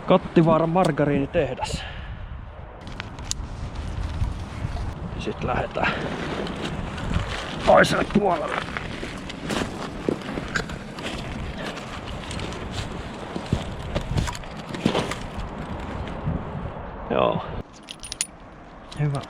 Kottivaaran margariinitehdas. Sitten lähdetään toiselle puolelle. Joo. Hyvä.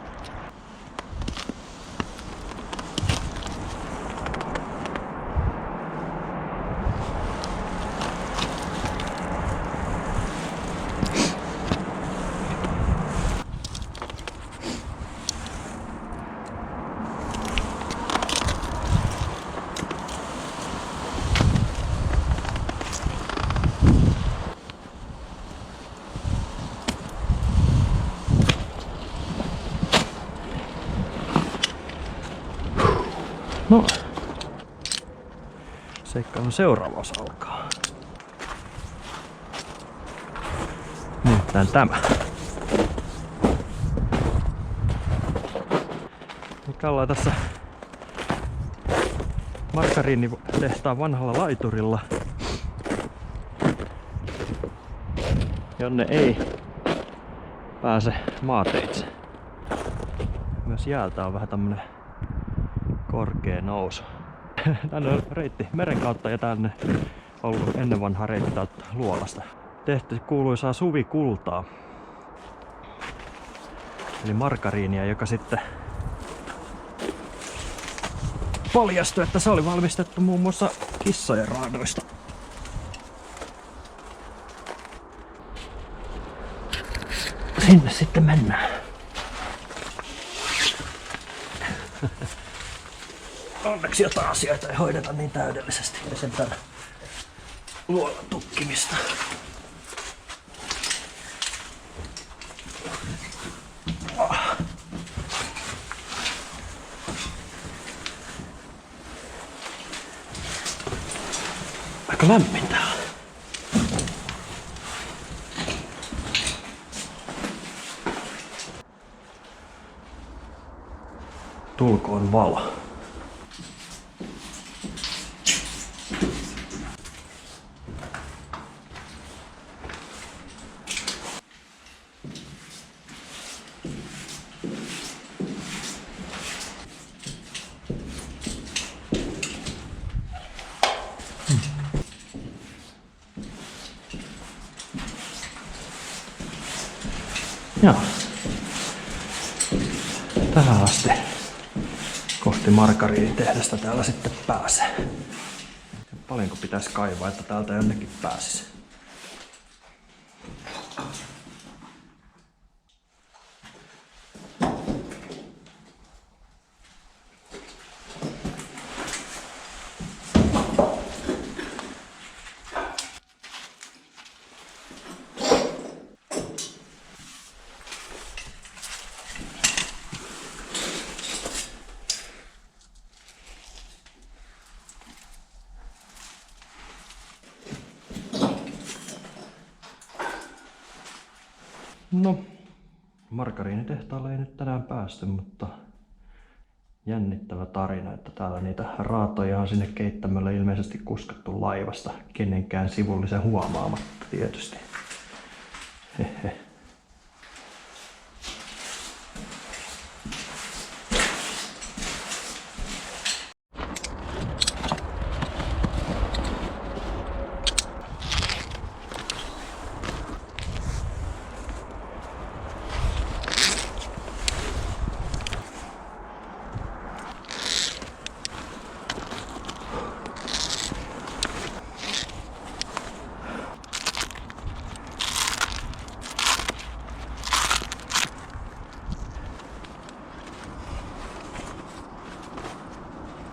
No, seikkailun seuraava osa alkaa. Nimittäin tämä. Mikä ollaan tässä margariinitehtaan vanhalla laiturilla, jonne ei pääse maateitse. Myös jäältä on vähän tämmönen korkea nousu. Tänne on reitti meren kautta ja tänne on ollut ennen vanhaa reitti täältä luolasta. Tehty kuuluisaa suvikultaa. Eli margariinia, joka sitten paljastui, että se oli valmistettu muun muassa kissojen raadoista. Sinne sitten mennään. Onneksi jotain asioita ei hoideta niin täydellisesti. Ja sen tän luolan tukkimista. Aika lämmin täällä. Tulkoon valo. Joo. Tähän asti kohti margariinitehdasta täällä sitten pääsee. Paljonko pitäisi kaivaa, että täältä jonnekin pääsisi? No, margariinitehtaalle ei nyt tänään päästy, mutta jännittävä tarina, että täällä niitä raatoja on sinne keittämölle ilmeisesti kuskattu laivasta kenenkään sivullisen huomaamatta tietysti. Hehe.